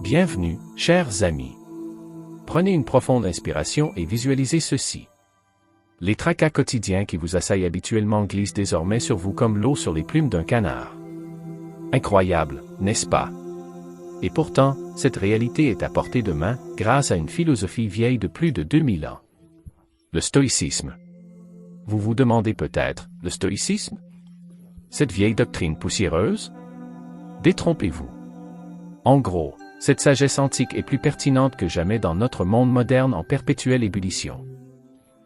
Bienvenue, chers amis. Prenez une profonde inspiration et visualisez ceci. Les tracas quotidiens qui vous assaillent habituellement glissent désormais sur vous comme l'eau sur les plumes d'un canard. Incroyable, n'est-ce pas? Et pourtant, cette réalité est à portée de main grâce à une philosophie vieille de plus de 2000 ans. Le stoïcisme. Vous vous demandez peut-être, le stoïcisme? Cette vieille doctrine poussiéreuse? Détrompez-vous. En gros, cette sagesse antique est plus pertinente que jamais dans notre monde moderne en perpétuelle ébullition.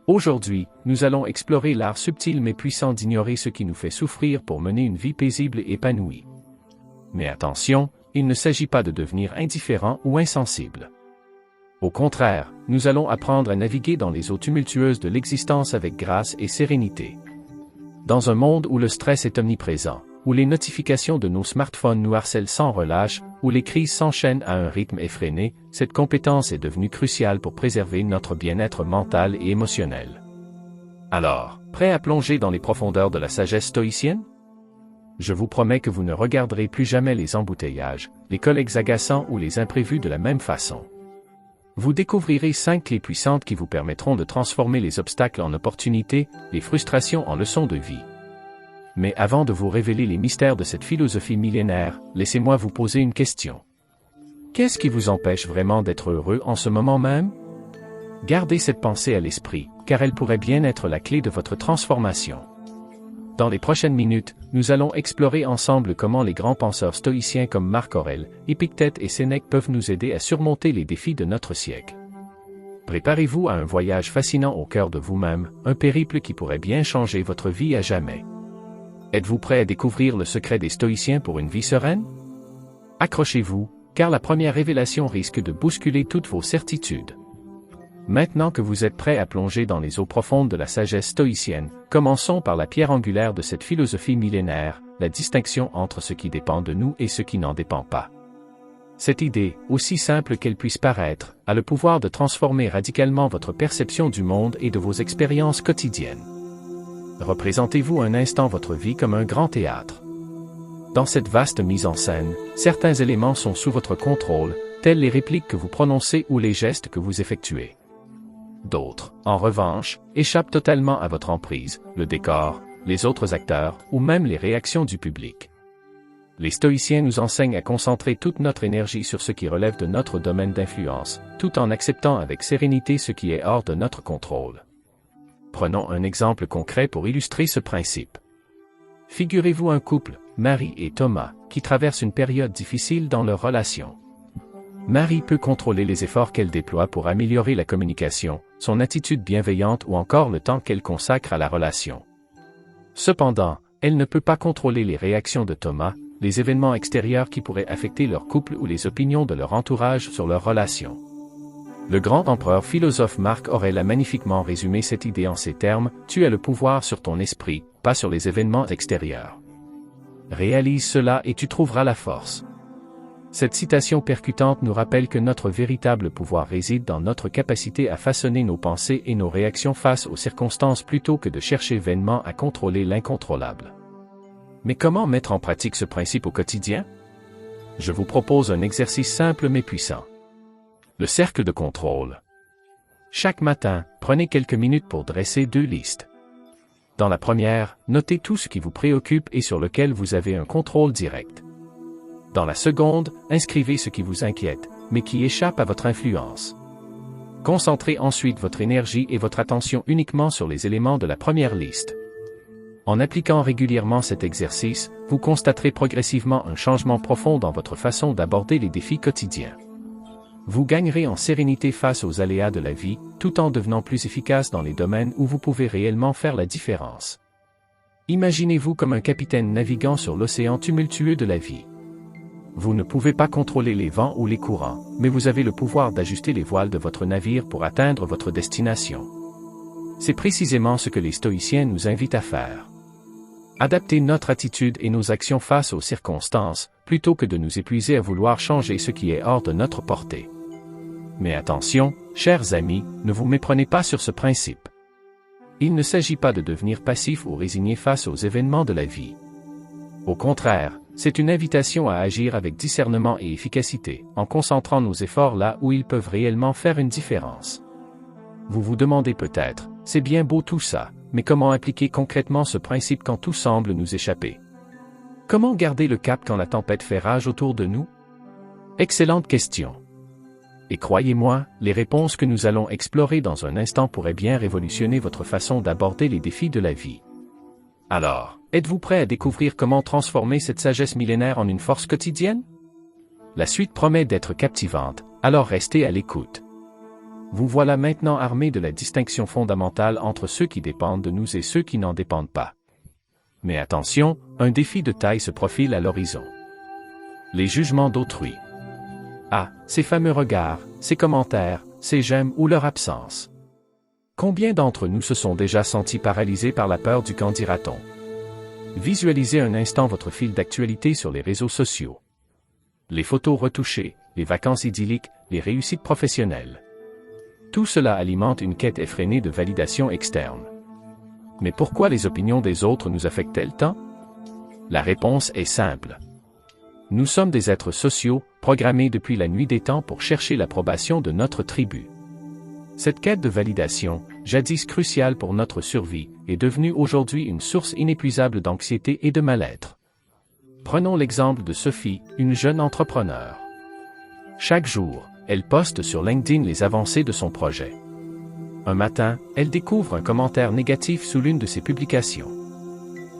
Aujourd'hui, nous allons explorer l'art subtil mais puissant d'ignorer ce qui nous fait souffrir pour mener une vie paisible et épanouie. Mais attention, il ne s'agit pas de devenir indifférent ou insensible. Au contraire, nous allons apprendre à naviguer dans les eaux tumultueuses de l'existence avec grâce et sérénité. Dans un monde où le stress est omniprésent, où les notifications de nos smartphones nous harcèlent sans relâche, où les crises s'enchaînent à un rythme effréné, cette compétence est devenue cruciale pour préserver notre bien-être mental et émotionnel. Alors, prêt à plonger dans les profondeurs de la sagesse stoïcienne? Je vous promets que vous ne regarderez plus jamais les embouteillages, les collègues agaçants ou les imprévus de la même façon. Vous découvrirez 5 clés puissantes qui vous permettront de transformer les obstacles en opportunités, les frustrations en leçons de vie. Mais avant de vous révéler les mystères de cette philosophie millénaire, laissez-moi vous poser une question. Qu'est-ce qui vous empêche vraiment d'être heureux en ce moment même? Gardez cette pensée à l'esprit, car elle pourrait bien être la clé de votre transformation. Dans les prochaines minutes, nous allons explorer ensemble comment les grands penseurs stoïciens comme Marc Aurèle, Épictète et Sénèque peuvent nous aider à surmonter les défis de notre siècle. Préparez-vous à un voyage fascinant au cœur de vous-même, un périple qui pourrait bien changer votre vie à jamais. Êtes-vous prêt à découvrir le secret des stoïciens pour une vie sereine? Accrochez-vous, car la première révélation risque de bousculer toutes vos certitudes. Maintenant que vous êtes prêts à plonger dans les eaux profondes de la sagesse stoïcienne, commençons par la pierre angulaire de cette philosophie millénaire, la distinction entre ce qui dépend de nous et ce qui n'en dépend pas. Cette idée, aussi simple qu'elle puisse paraître, a le pouvoir de transformer radicalement votre perception du monde et de vos expériences quotidiennes. Représentez-vous un instant votre vie comme un grand théâtre. Dans cette vaste mise en scène, certains éléments sont sous votre contrôle, tels les répliques que vous prononcez ou les gestes que vous effectuez. D'autres, en revanche, échappent totalement à votre emprise, le décor, les autres acteurs, ou même les réactions du public. Les stoïciens nous enseignent à concentrer toute notre énergie sur ce qui relève de notre domaine d'influence, tout en acceptant avec sérénité ce qui est hors de notre contrôle. Prenons un exemple concret pour illustrer ce principe. Figurez-vous un couple, Marie et Thomas, qui traversent une période difficile dans leur relation. Marie peut contrôler les efforts qu'elle déploie pour améliorer la communication, son attitude bienveillante ou encore le temps qu'elle consacre à la relation. Cependant, elle ne peut pas contrôler les réactions de Thomas, les événements extérieurs qui pourraient affecter leur couple ou les opinions de leur entourage sur leur relation. Le grand empereur philosophe Marc Aurèle a magnifiquement résumé cette idée en ces termes: « Tu as le pouvoir sur ton esprit, pas sur les événements extérieurs. Réalise cela et tu trouveras la force. » Cette citation percutante nous rappelle que notre véritable pouvoir réside dans notre capacité à façonner nos pensées et nos réactions face aux circonstances plutôt que de chercher vainement à contrôler l'incontrôlable. Mais comment mettre en pratique ce principe au quotidien? Je vous propose un exercice simple mais puissant. Le cercle de contrôle. Chaque matin, prenez quelques minutes pour dresser 2 listes. Dans la première, notez tout ce qui vous préoccupe et sur lequel vous avez un contrôle direct. Dans la seconde, inscrivez ce qui vous inquiète, mais qui échappe à votre influence. Concentrez ensuite votre énergie et votre attention uniquement sur les éléments de la première liste. En appliquant régulièrement cet exercice, vous constaterez progressivement un changement profond dans votre façon d'aborder les défis quotidiens. Vous gagnerez en sérénité face aux aléas de la vie, tout en devenant plus efficace dans les domaines où vous pouvez réellement faire la différence. Imaginez-vous comme un capitaine naviguant sur l'océan tumultueux de la vie. Vous ne pouvez pas contrôler les vents ou les courants, mais vous avez le pouvoir d'ajuster les voiles de votre navire pour atteindre votre destination. C'est précisément ce que les stoïciens nous invitent à faire. Adapter notre attitude et nos actions face aux circonstances, plutôt que de nous épuiser à vouloir changer ce qui est hors de notre portée. Mais attention, chers amis, ne vous méprenez pas sur ce principe. Il ne s'agit pas de devenir passif ou résigné face aux événements de la vie. Au contraire, C'est une invitation à agir avec discernement et efficacité, en concentrant nos efforts là où ils peuvent réellement faire une différence. Vous vous demandez peut-être, c'est bien beau tout ça, mais comment appliquer concrètement ce principe quand tout semble nous échapper? Comment garder le cap quand la tempête fait rage autour de nous? Excellente question. Et croyez-moi, les réponses que nous allons explorer dans un instant pourraient bien révolutionner votre façon d'aborder les défis de la vie. Alors, êtes-vous prêt à découvrir comment transformer cette sagesse millénaire en une force quotidienne? La suite promet d'être captivante, alors restez à l'écoute. Vous voilà maintenant armé de la distinction fondamentale entre ceux qui dépendent de nous et ceux qui n'en dépendent pas. Mais attention, un défi de taille se profile à l'horizon. Les jugements d'autrui. Ah, ces fameux regards, ces commentaires, ces j'aime ou leur absence. Combien d'entre nous se sont déjà sentis paralysés par la peur du qu'en dira-t-on? Visualisez un instant votre fil d'actualité sur les réseaux sociaux. Les photos retouchées, les vacances idylliques, les réussites professionnelles. Tout cela alimente une quête effrénée de validation externe. Mais pourquoi les opinions des autres nous affectent-elles tant? La réponse est simple. Nous sommes des êtres sociaux, programmés depuis la nuit des temps pour chercher l'approbation de notre tribu. Cette quête de validation, jadis cruciale pour notre survie, est devenue aujourd'hui une source inépuisable d'anxiété et de mal-être. Prenons l'exemple de Sophie, une jeune entrepreneur. Chaque jour, elle poste sur LinkedIn les avancées de son projet. Un matin, elle découvre un commentaire négatif sous l'une de ses publications.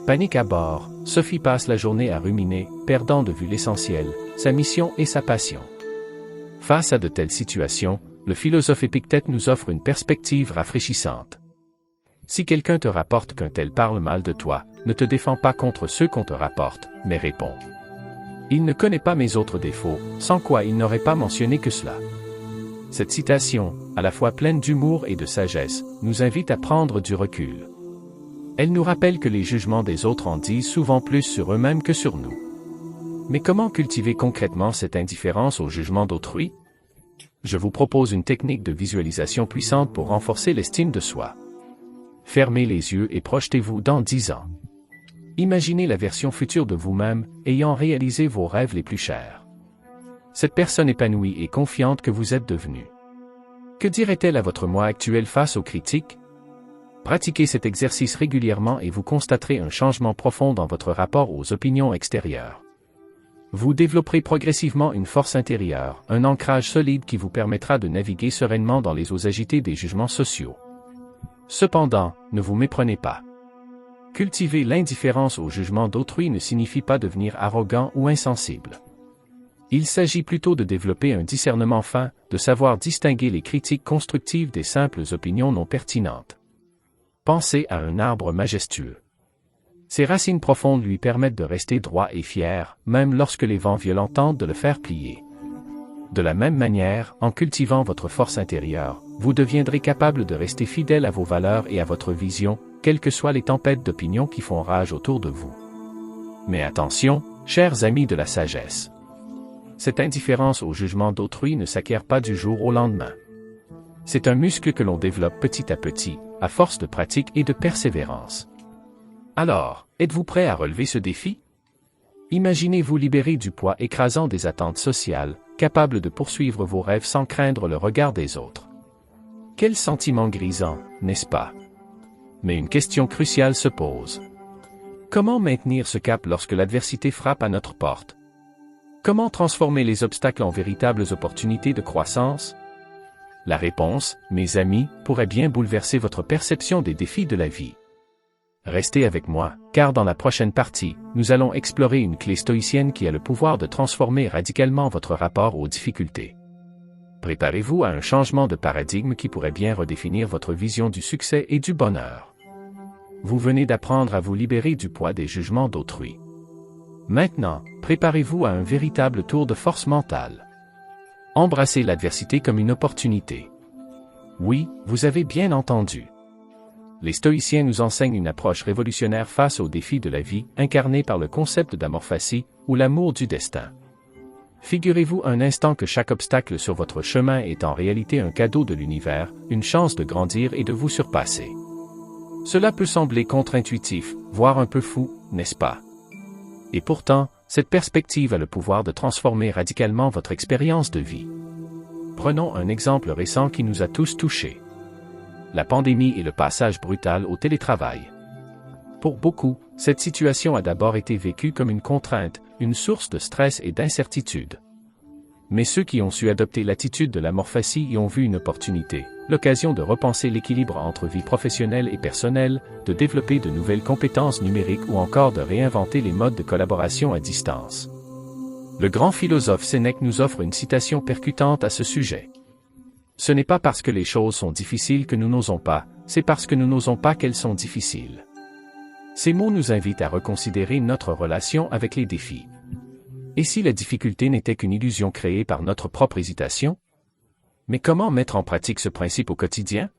Panique à bord, Sophie passe la journée à ruminer, perdant de vue l'essentiel, sa mission et sa passion. Face à de telles situations, le philosophe Épictète nous offre une perspective rafraîchissante. Si quelqu'un te rapporte qu'un tel parle mal de toi, ne te défends pas contre ceux qu'on te rapporte, mais réponds. Il ne connaît pas mes autres défauts, sans quoi il n'aurait pas mentionné que cela. Cette citation, à la fois pleine d'humour et de sagesse, nous invite à prendre du recul. Elle nous rappelle que les jugements des autres en disent souvent plus sur eux-mêmes que sur nous. Mais comment cultiver concrètement cette indifférence au jugement d'autrui? Je vous propose une technique de visualisation puissante pour renforcer l'estime de soi. Fermez les yeux et projetez-vous dans 10 ans. Imaginez la version future de vous-même, ayant réalisé vos rêves les plus chers. Cette personne épanouie et confiante que vous êtes devenue. Que dirait-elle à votre moi actuel face aux critiques? Pratiquez cet exercice régulièrement et vous constaterez un changement profond dans votre rapport aux opinions extérieures. Vous développerez progressivement une force intérieure, un ancrage solide qui vous permettra de naviguer sereinement dans les eaux agitées des jugements sociaux. Cependant, ne vous méprenez pas. Cultiver l'indifférence au jugement d'autrui ne signifie pas devenir arrogant ou insensible. Il s'agit plutôt de développer un discernement fin, de savoir distinguer les critiques constructives des simples opinions non pertinentes. Pensez à un arbre majestueux. Ses racines profondes lui permettent de rester droit et fier, même lorsque les vents violents tentent de le faire plier. De la même manière, en cultivant votre force intérieure, vous deviendrez capable de rester fidèle à vos valeurs et à votre vision, quelles que soient les tempêtes d'opinion qui font rage autour de vous. Mais attention, chers amis de la sagesse. Cette indifférence au jugement d'autrui ne s'acquiert pas du jour au lendemain. C'est un muscle que l'on développe petit à petit, à force de pratique et de persévérance. Alors, êtes-vous prêt à relever ce défi? Imaginez-vous libéré du poids écrasant des attentes sociales, capable de poursuivre vos rêves sans craindre le regard des autres. Quel sentiment grisant, n'est-ce pas? Mais une question cruciale se pose. Comment maintenir ce cap lorsque l'adversité frappe à notre porte? Comment transformer les obstacles en véritables opportunités de croissance? La réponse, mes amis, pourrait bien bouleverser votre perception des défis de la vie. Restez avec moi, car dans la prochaine partie, nous allons explorer une clé stoïcienne qui a le pouvoir de transformer radicalement votre rapport aux difficultés. Préparez-vous à un changement de paradigme qui pourrait bien redéfinir votre vision du succès et du bonheur. Vous venez d'apprendre à vous libérer du poids des jugements d'autrui. Maintenant, préparez-vous à un véritable tour de force mentale. Embrassez l'adversité comme une opportunité. Oui, vous avez bien entendu. Les stoïciens nous enseignent une approche révolutionnaire face aux défis de la vie, incarnée par le concept d'amorphasie, ou l'amour du destin. Figurez-vous un instant que chaque obstacle sur votre chemin est en réalité un cadeau de l'univers, une chance de grandir et de vous surpasser. Cela peut sembler contre-intuitif, voire un peu fou, n'est-ce pas? Et pourtant, Cette perspective a le pouvoir de transformer radicalement votre expérience de vie. Prenons un exemple récent qui nous a tous touchés. La pandémie et le passage brutal au télétravail. Pour beaucoup, cette situation a d'abord été vécue comme une contrainte, une source de stress et d'incertitude. Mais ceux qui ont su adopter l'attitude de l'amorphasie y ont vu une opportunité, l'occasion de repenser l'équilibre entre vie professionnelle et personnelle, de développer de nouvelles compétences numériques ou encore de réinventer les modes de collaboration à distance. Le grand philosophe Sénèque nous offre une citation percutante à ce sujet. Ce n'est pas parce que les choses sont difficiles que nous n'osons pas, c'est parce que nous n'osons pas qu'elles sont difficiles. Ces mots nous invitent à reconsidérer notre relation avec les défis. Et si la difficulté n'était qu'une illusion créée par notre propre hésitation? Mais comment mettre en pratique ce principe au quotidien?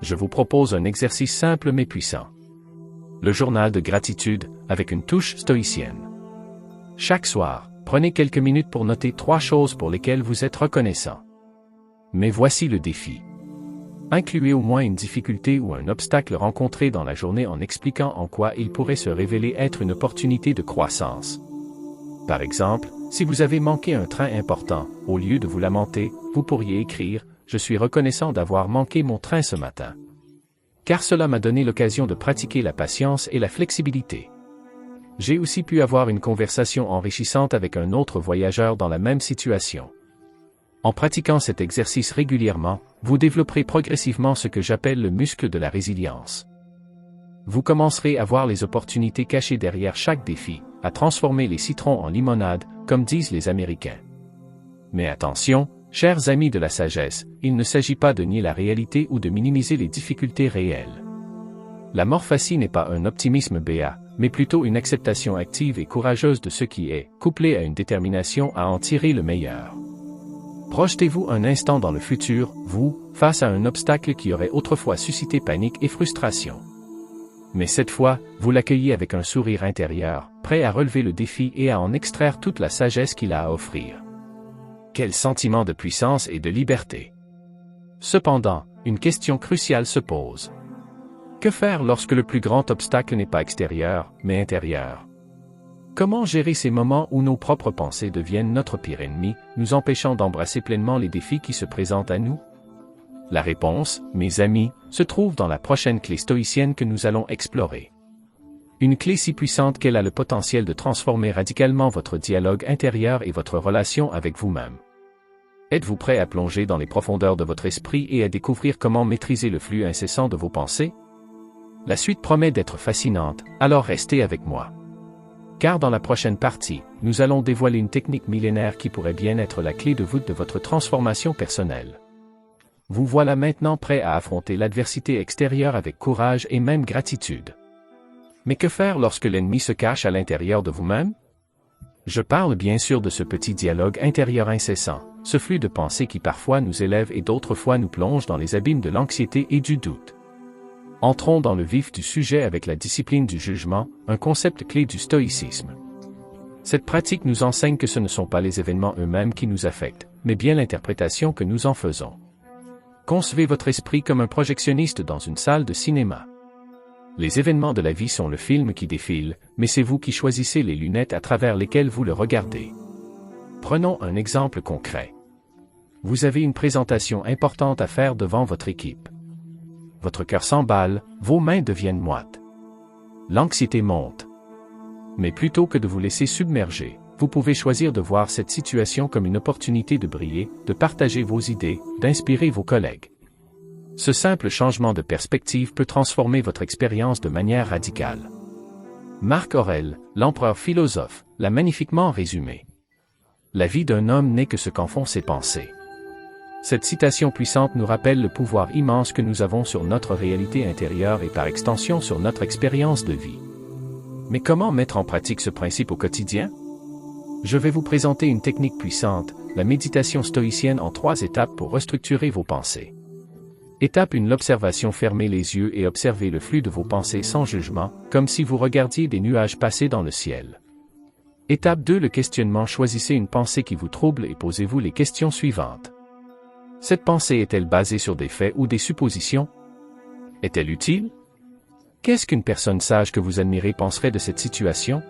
Je vous propose un exercice simple mais puissant. Le journal de gratitude, avec une touche stoïcienne. Chaque soir, prenez quelques minutes pour noter 3 choses pour lesquelles vous êtes reconnaissant. Mais voici le défi. Incluez au moins une difficulté ou un obstacle rencontré dans la journée en expliquant en quoi il pourrait se révéler être une opportunité de croissance. Par exemple, si vous avez manqué un train important, au lieu de vous lamenter, vous pourriez écrire « Je suis reconnaissant d'avoir manqué mon train ce matin. Car cela m'a donné l'occasion de pratiquer la patience et la flexibilité. J'ai aussi pu avoir une conversation enrichissante avec un autre voyageur dans la même situation. » En pratiquant cet exercice régulièrement, vous développerez progressivement ce que j'appelle le muscle de la résilience. Vous commencerez à voir les opportunités cachées derrière chaque défi, à transformer les citrons en limonade, comme disent les Américains. Mais attention, chers amis de la sagesse, il ne s'agit pas de nier la réalité ou de minimiser les difficultés réelles. L'amorphasie n'est pas un optimisme béat, mais plutôt une acceptation active et courageuse de ce qui est, couplée à une détermination à en tirer le meilleur. Projetez-vous un instant dans le futur, vous, face à un obstacle qui aurait autrefois suscité panique et frustration. Mais cette fois, vous l'accueillez avec un sourire intérieur, prêt à relever le défi et à en extraire toute la sagesse qu'il a à offrir. Quel sentiment de puissance et de liberté! Cependant, une question cruciale se pose. Que faire lorsque le plus grand obstacle n'est pas extérieur, mais intérieur? Comment gérer ces moments où nos propres pensées deviennent notre pire ennemi, nous empêchant d'embrasser pleinement les défis qui se présentent à nous? La réponse, mes amis, se trouve dans la prochaine clé stoïcienne que nous allons explorer. Une clé si puissante qu'elle a le potentiel de transformer radicalement votre dialogue intérieur et votre relation avec vous-même. Êtes-vous prêt à plonger dans les profondeurs de votre esprit et à découvrir comment maîtriser le flux incessant de vos pensées? La suite promet d'être fascinante, alors restez avec moi. Car dans la prochaine partie, nous allons dévoiler une technique millénaire qui pourrait bien être la clé de voûte de votre transformation personnelle. Vous voilà maintenant prêt à affronter l'adversité extérieure avec courage et même gratitude. Mais que faire lorsque l'ennemi se cache à l'intérieur de vous-même? Je parle bien sûr de ce petit dialogue intérieur incessant, ce flux de pensées qui parfois nous élève et d'autres fois nous plonge dans les abîmes de l'anxiété et du doute. Entrons dans le vif du sujet avec la discipline du jugement, un concept clé du stoïcisme. Cette pratique nous enseigne que ce ne sont pas les événements eux-mêmes qui nous affectent, mais bien l'interprétation que nous en faisons. Concevez votre esprit comme un projectionniste dans une salle de cinéma. Les événements de la vie sont le film qui défile, mais c'est vous qui choisissez les lunettes à travers lesquelles vous le regardez. Prenons un exemple concret. Vous avez une présentation importante à faire devant votre équipe. Votre cœur s'emballe, vos mains deviennent moites. L'anxiété monte. Mais plutôt que de vous laisser submerger, vous pouvez choisir de voir cette situation comme une opportunité de briller, de partager vos idées, d'inspirer vos collègues. Ce simple changement de perspective peut transformer votre expérience de manière radicale. Marc Aurèle, l'empereur philosophe, l'a magnifiquement résumé. La vie d'un homme n'est que ce qu'en font ses pensées. Cette citation puissante nous rappelle le pouvoir immense que nous avons sur notre réalité intérieure et par extension sur notre expérience de vie. Mais comment mettre en pratique ce principe au quotidien? Je vais vous présenter une technique puissante, la méditation stoïcienne en 3 étapes pour restructurer vos pensées. Étape 1, l'observation. Fermez les yeux et observez le flux de vos pensées sans jugement, comme si vous regardiez des nuages passer dans le ciel. Étape 2, le questionnement. Choisissez une pensée qui vous trouble et posez-vous les questions suivantes. Cette pensée est-elle basée sur des faits ou des suppositions? Est-elle utile? Qu'est-ce qu'une personne sage que vous admirez penserait de cette situation?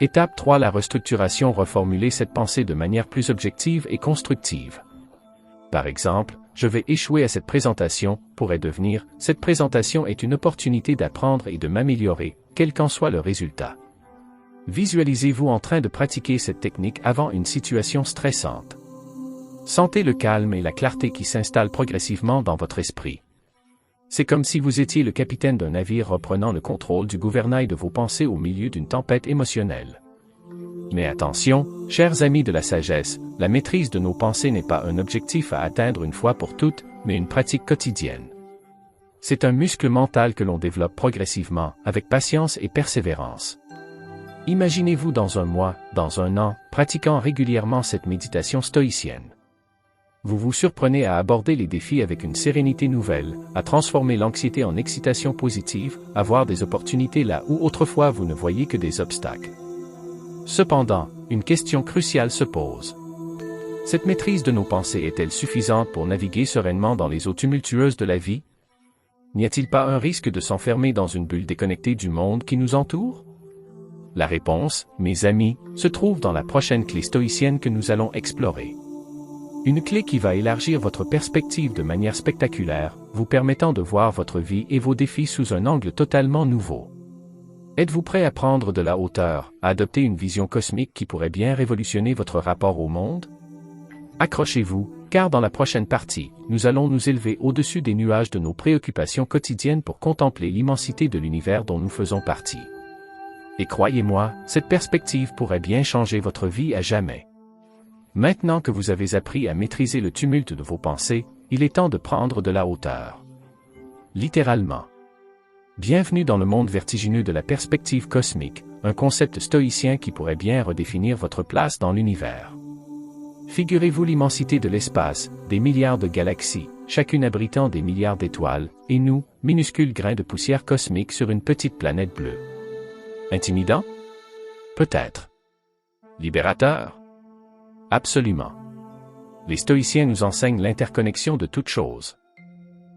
Étape 3. La restructuration. Reformuler cette pensée de manière plus objective et constructive. Par exemple, je vais échouer à cette présentation, pourrait devenir, cette présentation est une opportunité d'apprendre et de m'améliorer, quel qu'en soit le résultat. Visualisez-vous en train de pratiquer cette technique avant une situation stressante. Sentez le calme et la clarté qui s'installent progressivement dans votre esprit. C'est comme si vous étiez le capitaine d'un navire reprenant le contrôle du gouvernail de vos pensées au milieu d'une tempête émotionnelle. Mais attention, chers amis de la sagesse, la maîtrise de nos pensées n'est pas un objectif à atteindre une fois pour toutes, mais une pratique quotidienne. C'est un muscle mental que l'on développe progressivement, avec patience et persévérance. Imaginez-vous dans un mois, dans un an, pratiquant régulièrement cette méditation stoïcienne. Vous vous surprenez à aborder les défis avec une sérénité nouvelle, à transformer l'anxiété en excitation positive, à voir des opportunités là où autrefois vous ne voyiez que des obstacles. Cependant, une question cruciale se pose. Cette maîtrise de nos pensées est-elle suffisante pour naviguer sereinement dans les eaux tumultueuses de la vie? N'y a-t-il pas un risque de s'enfermer dans une bulle déconnectée du monde qui nous entoure? La réponse, mes amis, se trouve dans la prochaine clé stoïcienne que nous allons explorer. Une clé qui va élargir votre perspective de manière spectaculaire, vous permettant de voir votre vie et vos défis sous un angle totalement nouveau. Êtes-vous prêt à prendre de la hauteur, à adopter une vision cosmique qui pourrait bien révolutionner votre rapport au monde? Accrochez-vous, car dans la prochaine partie, nous allons nous élever au-dessus des nuages de nos préoccupations quotidiennes pour contempler l'immensité de l'univers dont nous faisons partie. Et croyez-moi, cette perspective pourrait bien changer votre vie à jamais. Maintenant que vous avez appris à maîtriser le tumulte de vos pensées, il est temps de prendre de la hauteur. Littéralement. Bienvenue dans le monde vertigineux de la perspective cosmique, un concept stoïcien qui pourrait bien redéfinir votre place dans l'univers. Figurez-vous l'immensité de l'espace, des milliards de galaxies, chacune abritant des milliards d'étoiles, et nous, minuscules grains de poussière cosmique sur une petite planète bleue. Intimidant? Peut-être. Libérateur? Absolument. Les stoïciens nous enseignent l'interconnexion de toutes choses.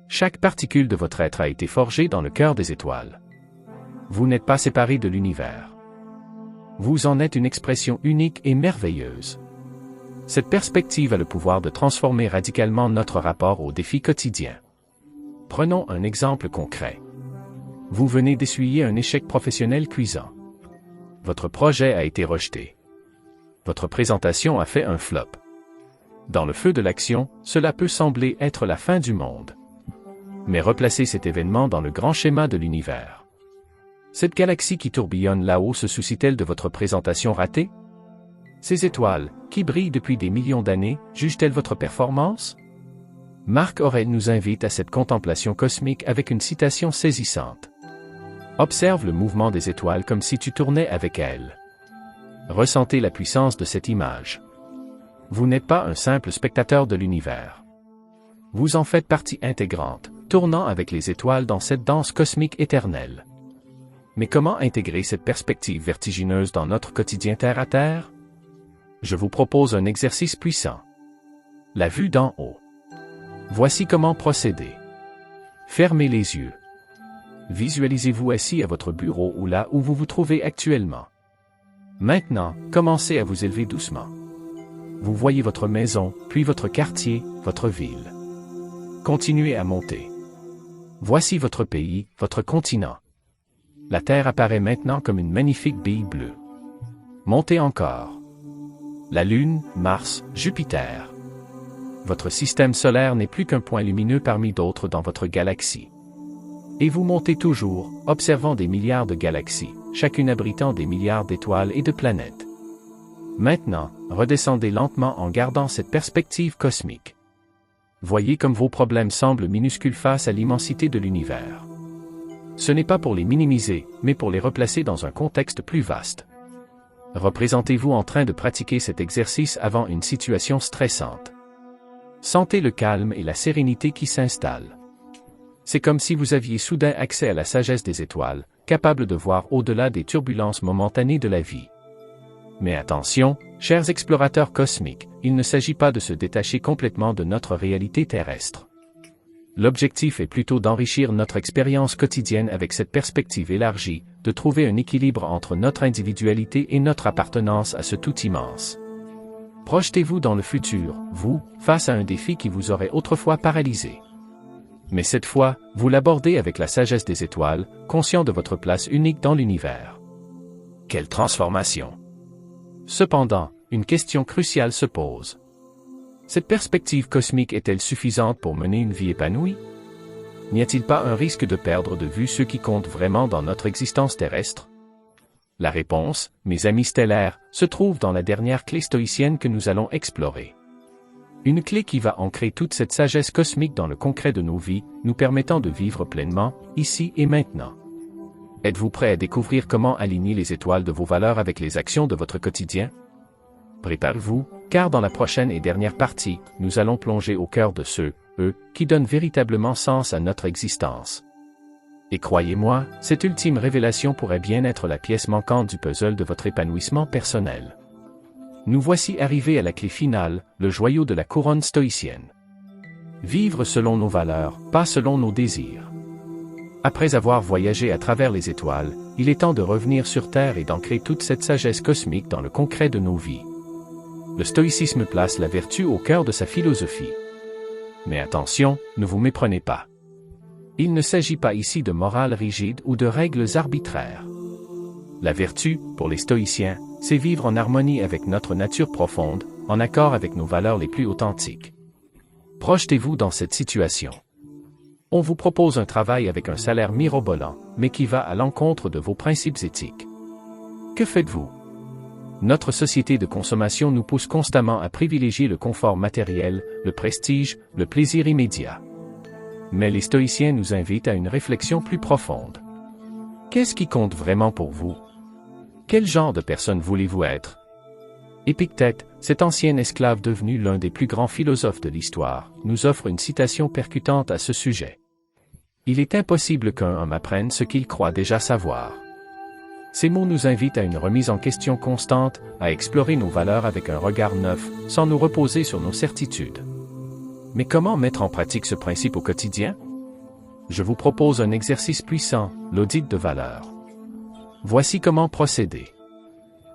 Chaque particule de votre être a été forgée dans le cœur des étoiles. Vous n'êtes pas séparés de l'univers. Vous en êtes une expression unique et merveilleuse. Cette perspective a le pouvoir de transformer radicalement notre rapport aux défis quotidiens. Prenons un exemple concret. Vous venez d'essuyer un échec professionnel cuisant. Votre projet a été rejeté. Votre présentation a fait un flop. Dans le feu de l'action, cela peut sembler être la fin du monde. Mais replacez cet événement dans le grand schéma de l'univers. Cette galaxie qui tourbillonne là-haut se soucie-t-elle de votre présentation ratée? Ces étoiles, qui brillent depuis des millions d'années, jugent-elles votre performance? Marc Aurèle nous invite à cette contemplation cosmique avec une citation saisissante. Observe le mouvement des étoiles comme si tu tournais avec elles. Ressentez la puissance de cette image. Vous n'êtes pas un simple spectateur de l'univers. Vous en faites partie intégrante, tournant avec les étoiles dans cette danse cosmique éternelle. Mais comment intégrer cette perspective vertigineuse dans notre quotidien terre à terre? Je vous propose un exercice puissant. La vue d'en haut. Voici comment procéder. Fermez les yeux. Visualisez-vous assis à votre bureau ou là où vous vous trouvez actuellement. Maintenant, commencez à vous élever doucement. Vous voyez votre maison, puis votre quartier, votre ville. Continuez à monter. Voici votre pays, votre continent. La Terre apparaît maintenant comme une magnifique bille bleue. Montez encore. La Lune, Mars, Jupiter. Votre système solaire n'est plus qu'un point lumineux parmi d'autres dans votre galaxie. Et vous montez toujours, observant des milliards de galaxies, chacune abritant des milliards d'étoiles et de planètes. Maintenant, redescendez lentement en gardant cette perspective cosmique. Voyez comme vos problèmes semblent minuscules face à l'immensité de l'univers. Ce n'est pas pour les minimiser, mais pour les replacer dans un contexte plus vaste. Représentez-vous en train de pratiquer cet exercice avant une situation stressante. Sentez le calme et la sérénité qui s'installent. C'est comme si vous aviez soudain accès à la sagesse des étoiles, capable de voir au-delà des turbulences momentanées de la vie. Mais attention, chers explorateurs cosmiques, il ne s'agit pas de se détacher complètement de notre réalité terrestre. L'objectif est plutôt d'enrichir notre expérience quotidienne avec cette perspective élargie, de trouver un équilibre entre notre individualité et notre appartenance à ce tout immense. Projetez-vous dans le futur, vous, face à un défi qui vous aurait autrefois paralysé. Mais cette fois, vous l'abordez avec la sagesse des étoiles, conscient de votre place unique dans l'univers. Quelle transformation! Cependant, une question cruciale se pose. Cette perspective cosmique est-elle suffisante pour mener une vie épanouie? N'y a-t-il pas un risque de perdre de vue ceux qui comptent vraiment dans notre existence terrestre? La réponse, mes amis stellaires, se trouve dans la dernière clé stoïcienne que nous allons explorer. Une clé qui va ancrer toute cette sagesse cosmique dans le concret de nos vies, nous permettant de vivre pleinement, ici et maintenant. Êtes-vous prêt à découvrir comment aligner les étoiles de vos valeurs avec les actions de votre quotidien? Préparez-vous, car dans la prochaine et dernière partie, nous allons plonger au cœur de ceux, qui donnent véritablement sens à notre existence. Et croyez-moi, cette ultime révélation pourrait bien être la pièce manquante du puzzle de votre épanouissement personnel. Nous voici arrivés à la clé finale, le joyau de la couronne stoïcienne. Vivre selon nos valeurs, pas selon nos désirs. Après avoir voyagé à travers les étoiles, il est temps de revenir sur Terre et d'ancrer toute cette sagesse cosmique dans le concret de nos vies. Le stoïcisme place la vertu au cœur de sa philosophie. Mais attention, ne vous méprenez pas. Il ne s'agit pas ici de morale rigide ou de règles arbitraires. La vertu, pour les stoïciens, c'est vivre en harmonie avec notre nature profonde, en accord avec nos valeurs les plus authentiques. Projetez-vous dans cette situation. On vous propose un travail avec un salaire mirobolant, mais qui va à l'encontre de vos principes éthiques. Que faites-vous? Notre société de consommation nous pousse constamment à privilégier le confort matériel, le prestige, le plaisir immédiat. Mais les stoïciens nous invitent à une réflexion plus profonde. Qu'est-ce qui compte vraiment pour vous? Quel genre de personne voulez-vous être? Épictète, cet ancien esclave devenu l'un des plus grands philosophes de l'histoire, nous offre une citation percutante à ce sujet. Il est impossible qu'un homme apprenne ce qu'il croit déjà savoir. Ces mots nous invitent à une remise en question constante, à explorer nos valeurs avec un regard neuf, sans nous reposer sur nos certitudes. Mais comment mettre en pratique ce principe au quotidien? Je vous propose un exercice puissant, l'audit de valeurs. Voici comment procéder.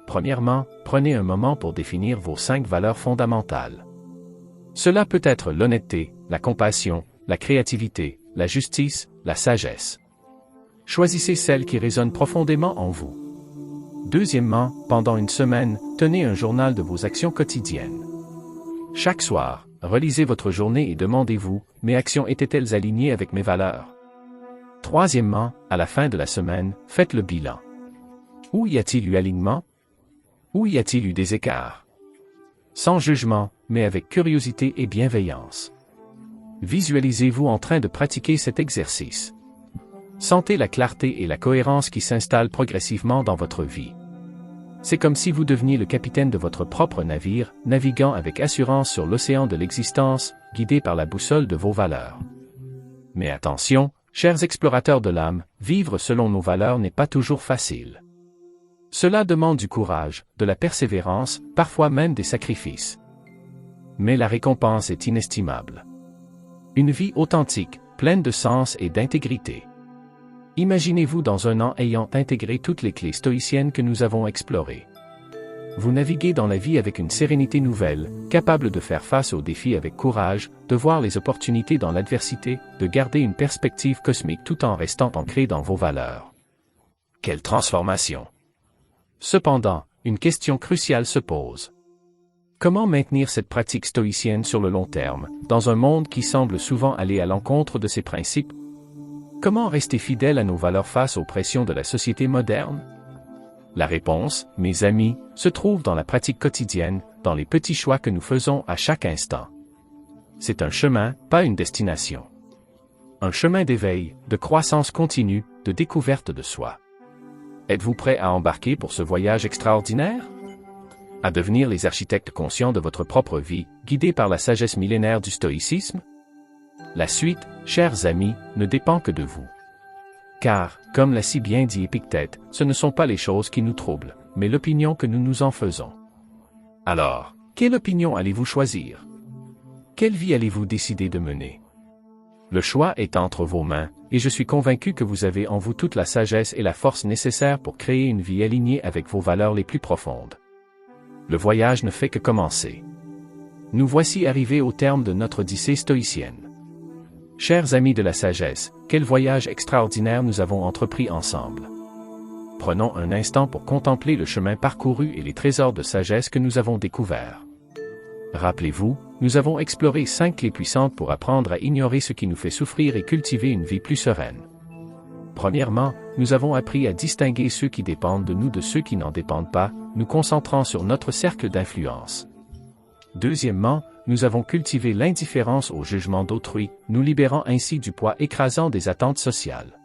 Premièrement, prenez un moment pour définir vos 5 valeurs fondamentales. Cela peut être l'honnêteté, la compassion, la créativité, la justice, la sagesse. Choisissez celles qui résonnent profondément en vous. Deuxièmement, pendant une semaine, tenez un journal de vos actions quotidiennes. Chaque soir, relisez votre journée et demandez-vous, mes actions étaient-elles alignées avec mes valeurs? Troisièmement, à la fin de la semaine, faites le bilan. Où y a-t-il eu alignement? Où y a-t-il eu des écarts? Sans jugement, mais avec curiosité et bienveillance. Visualisez-vous en train de pratiquer cet exercice. Sentez la clarté et la cohérence qui s'installent progressivement dans votre vie. C'est comme si vous deveniez le capitaine de votre propre navire, naviguant avec assurance sur l'océan de l'existence, guidé par la boussole de vos valeurs. Mais attention, chers explorateurs de l'âme, vivre selon nos valeurs n'est pas toujours facile. Cela demande du courage, de la persévérance, parfois même des sacrifices. Mais la récompense est inestimable. Une vie authentique, pleine de sens et d'intégrité. Imaginez-vous dans un an ayant intégré toutes les clés stoïciennes que nous avons explorées. Vous naviguez dans la vie avec une sérénité nouvelle, capable de faire face aux défis avec courage, de voir les opportunités dans l'adversité, de garder une perspective cosmique tout en restant ancré dans vos valeurs. Quelle transformation! Cependant, une question cruciale se pose. Comment maintenir cette pratique stoïcienne sur le long terme, dans un monde qui semble souvent aller à l'encontre de ses principes? Comment rester fidèle à nos valeurs face aux pressions de la société moderne? La réponse, mes amis, se trouve dans la pratique quotidienne, dans les petits choix que nous faisons à chaque instant. C'est un chemin, pas une destination. Un chemin d'éveil, de croissance continue, de découverte de soi. Êtes-vous prêt à embarquer pour ce voyage extraordinaire? À devenir les architectes conscients de votre propre vie, guidés par la sagesse millénaire du stoïcisme? La suite, chers amis, ne dépend que de vous. Car, comme l'a si bien dit Épictète, ce ne sont pas les choses qui nous troublent, mais l'opinion que nous nous en faisons. Alors, quelle opinion allez-vous choisir? Quelle vie allez-vous décider de mener? Le choix est entre vos mains, et je suis convaincu que vous avez en vous toute la sagesse et la force nécessaires pour créer une vie alignée avec vos valeurs les plus profondes. Le voyage ne fait que commencer. Nous voici arrivés au terme de notre odyssée stoïcienne. Chers amis de la sagesse, quel voyage extraordinaire nous avons entrepris ensemble. Prenons un instant pour contempler le chemin parcouru et les trésors de sagesse que nous avons découverts. Rappelez-vous, nous avons exploré 5 clés puissantes pour apprendre à ignorer ce qui nous fait souffrir et cultiver une vie plus sereine. Premièrement, nous avons appris à distinguer ceux qui dépendent de nous de ceux qui n'en dépendent pas, nous concentrant sur notre cercle d'influence. Deuxièmement, nous avons cultivé l'indifférence au jugement d'autrui, nous libérant ainsi du poids écrasant des attentes sociales.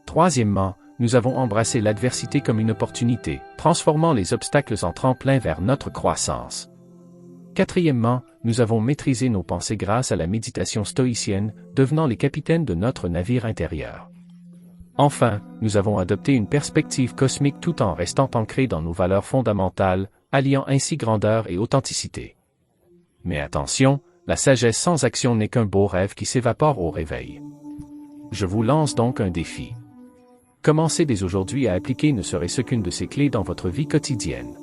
Troisièmement, nous avons embrassé l'adversité comme une opportunité, transformant les obstacles en tremplin vers notre croissance. Quatrièmement, nous avons maîtrisé nos pensées grâce à la méditation stoïcienne, devenant les capitaines de notre navire intérieur. Enfin, nous avons adopté une perspective cosmique tout en restant ancrés dans nos valeurs fondamentales, alliant ainsi grandeur et authenticité. Mais attention, la sagesse sans action n'est qu'un beau rêve qui s'évapore au réveil. Je vous lance donc un défi. Commencez dès aujourd'hui à appliquer ne serait-ce qu'une de ces clés dans votre vie quotidienne.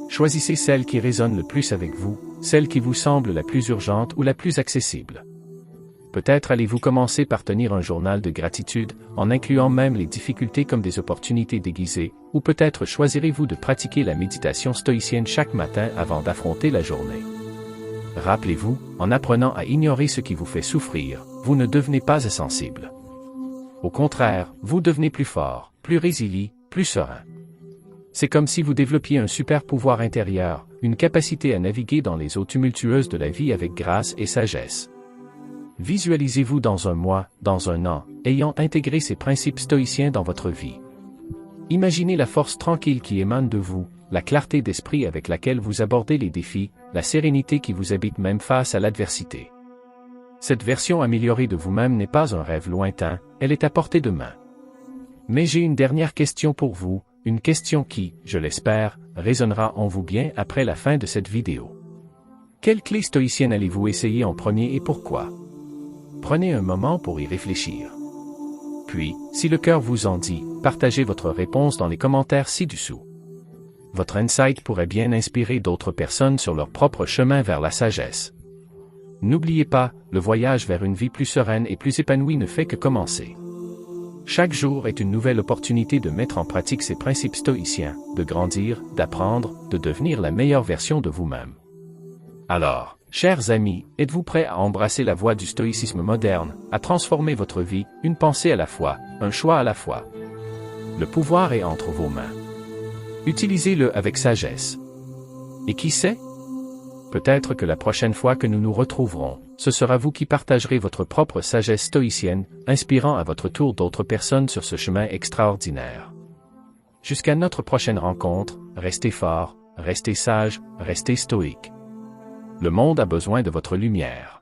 Choisissez celle qui résonne le plus avec vous, celle qui vous semble la plus urgente ou la plus accessible. Peut-être allez-vous commencer par tenir un journal de gratitude, en incluant même les difficultés comme des opportunités déguisées, ou peut-être choisirez-vous de pratiquer la méditation stoïcienne chaque matin avant d'affronter la journée. Rappelez-vous, en apprenant à ignorer ce qui vous fait souffrir, vous ne devenez pas insensible. Au contraire, vous devenez plus fort, plus résilient, plus serein. C'est comme si vous développiez un super pouvoir intérieur, une capacité à naviguer dans les eaux tumultueuses de la vie avec grâce et sagesse. Visualisez-vous dans un mois, dans un an, ayant intégré ces principes stoïciens dans votre vie. Imaginez la force tranquille qui émane de vous, la clarté d'esprit avec laquelle vous abordez les défis, la sérénité qui vous habite même face à l'adversité. Cette version améliorée de vous-même n'est pas un rêve lointain, elle est à portée de main. Mais j'ai une dernière question pour vous, une question qui, je l'espère, résonnera en vous bien après la fin de cette vidéo. Quelle clé stoïcienne allez-vous essayer en premier et pourquoi? Prenez un moment pour y réfléchir. Puis, si le cœur vous en dit, partagez votre réponse dans les commentaires ci-dessous. Votre insight pourrait bien inspirer d'autres personnes sur leur propre chemin vers la sagesse. N'oubliez pas, le voyage vers une vie plus sereine et plus épanouie ne fait que commencer. Chaque jour est une nouvelle opportunité de mettre en pratique ces principes stoïciens, de grandir, d'apprendre, de devenir la meilleure version de vous-même. Alors, chers amis, êtes-vous prêts à embrasser la voie du stoïcisme moderne, à transformer votre vie, une pensée à la fois, un choix à la fois? Le pouvoir est entre vos mains. Utilisez-le avec sagesse. Et qui sait? Peut-être que la prochaine fois que nous nous retrouverons, ce sera vous qui partagerez votre propre sagesse stoïcienne, inspirant à votre tour d'autres personnes sur ce chemin extraordinaire. Jusqu'à notre prochaine rencontre, restez forts, restez sages, restez stoïques. Le monde a besoin de votre lumière.